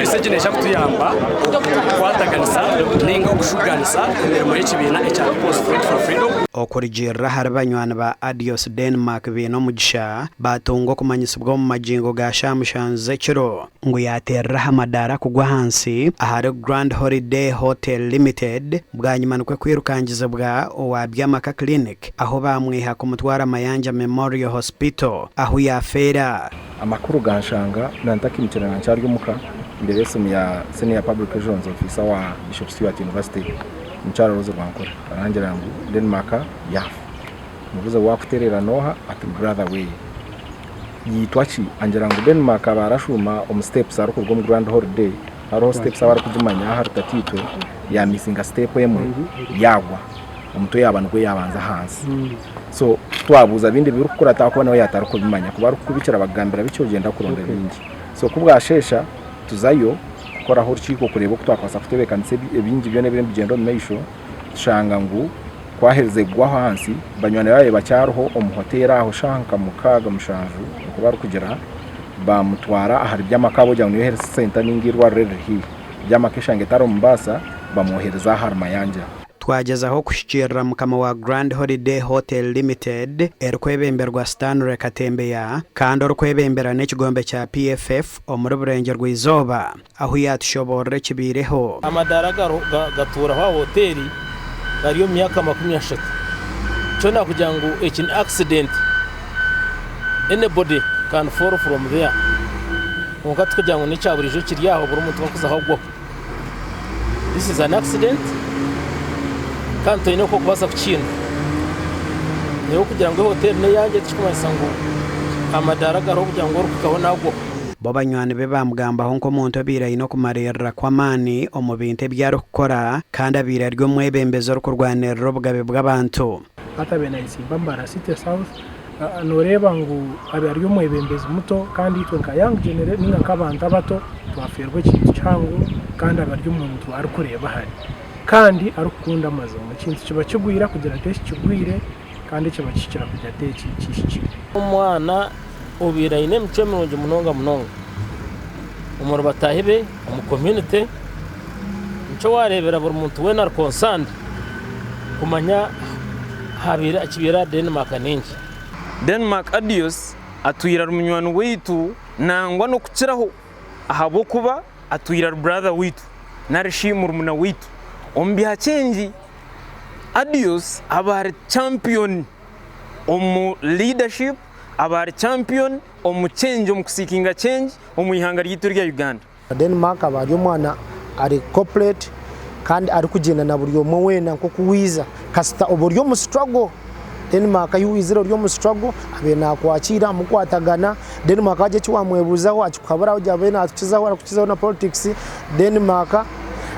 twese kinesha kutuyamba kwataganisa ninga okushuganisa emirimo y'ekibina ekya People's Front for Freedom okurigira hari banywana ba Adios Denmark bino mugisha batungo kumanyisibwa mu majingo ga shamushanze kiro ngo yaterra hamadara kugwa hansi ahari Grand Holiday Hotel Limited bwanyimanukwe kwirukangiza bwa owabyamaka clinic aho bamwiha kumutwara Mayanja Memorial Hospital aho yafera amakuru ganshanga nantakimiterana cyaryo muka imbere ya senior public relations officer wa Bishop Stewart University mchara rozo bankora barangira ngo Denmark yafu mubuza wakuterera noha at brother way yitwachi angira ngo Denmark barashuma steps ariko rwo mu Grand Holiday aro steps abara kujumanya hari tatitwe ya missing step yemwe yagwa umutwe yabantu ko yabanza hansi so twabuza bindi biri gukora atakubona we yataruko bimanya kuba ari kubikira abagambira bico genda kurondera bindi so kubwashesha tuzayo kora aho urukiko kureba ko twakwasa kutebekanitse ibingi byo nebire bigendo meisho shanga ngo kwahereze gwa hansi banywana yaye bacyaroho umuhotera aho shanka mukaga mushanju kuba ari kugera bamutwara ahari byamakabo jya mu health center ningirwa rere hi byamakeshange taro Mombasa bamwohereza har Mayanja twageza aho kushikira mukama wa Grand Holiday Hotel Limited erkwebemberwa Stanley Katembeya kandi orkwebembera n'ikigombe cya PFF omuri burenge rw'izoba aho yatushobora kibireho amadara gatura ha hoteli bariyo myaka 20 cyo nakugira ngo an accident anybody can fall from there ngo tukugira ngo n'icyaburije kiri yaho buri muntu bakuza ahubwo this is an accident kanto ino ko kubasa kukintu niyo kugira ngo hotel ne yanjye tukumasa ngo amadara garo kugira ngo rukabona ahubwo bo banywani be bamugamba aho nko muntu abira ino kumarira kw'amani omubinte byaro gukora kandi abira ryo mwebembezo rukurwanira ubwabe bw'abantu atabena isimba mbara City South noreba ngo abaryo mwebembezo muto kandi itwe nka young generation ninga kabanta bato twaferwe kintu cyango kandi abaryo umuntu ari kureba hari kandi arukunda amazo mu kintu kiba kigwira kugira test kigwire kandi kiba kikira kujya teki kishikira umwana ubira ine mcemeje munonga umuro batahibe mu community cyo warebera buri muntu we nar concerned kumanya habira akibira Denmark ninki Denmark Adios atuyira rumunywano witu nangwa no kukiraho ahabo kuba atuyira brother witu narishimura muna witu ombya change Adios abari champion omu leadership abari champion omu change omu kusikinga change omu ihanga ryitu rya Uganda Denmark abajo mwana ari corporate kandi ari kugenda na buri omwe wena nko kuwiza kasita oburyo mu struggle Denmark yuwizira ryo mu struggle abena kwakira mukwatagana Denmark aje cyamwebuzaho akukabaraho jabena atukizaho arakukizaho na politics Denmark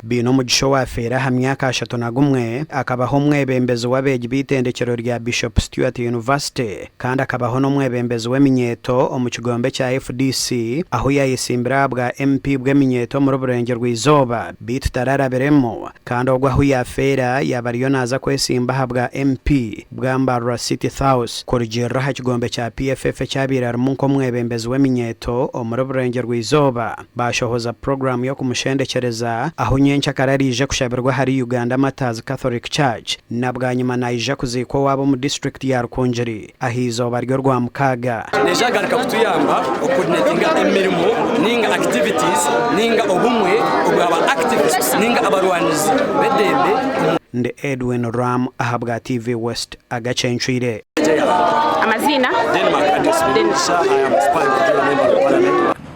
bino mugisho wafera ha myaka 31 akabaho mwebembezo wabeje bitendekero rya Bishop Stewart University kandi akabaho no mwebembezo w'eminyeto omu kigombe cya FDC aho yayisimbira bwa MP bw'eminyeto mu burenge rw'izoba bitutaraberemo kandi ogwa aho yafera yabariyo naza kwesimba habwa MP bwamba City House kurigera ha kigombe cya PFF cyabira mu nko mwebembezo w'eminyeto omu burenge rw'izoba bashohoza program yo kumushendekereza aho nyencha kararije kushabirwa hari Uganda Matters Catholic Church nabwanyuma naija kuziko wabo mu district ya Rukungiri ahizo baryo rwa mukaga nejagaruka kutuyamba coordinatinga emirimo ninga activities ninga obumwe obwa activists ninga abarwanizi bedebe nde Edwin Ram ahabwa TV West agacenchire amazina Denmark Adios Denmark I am spy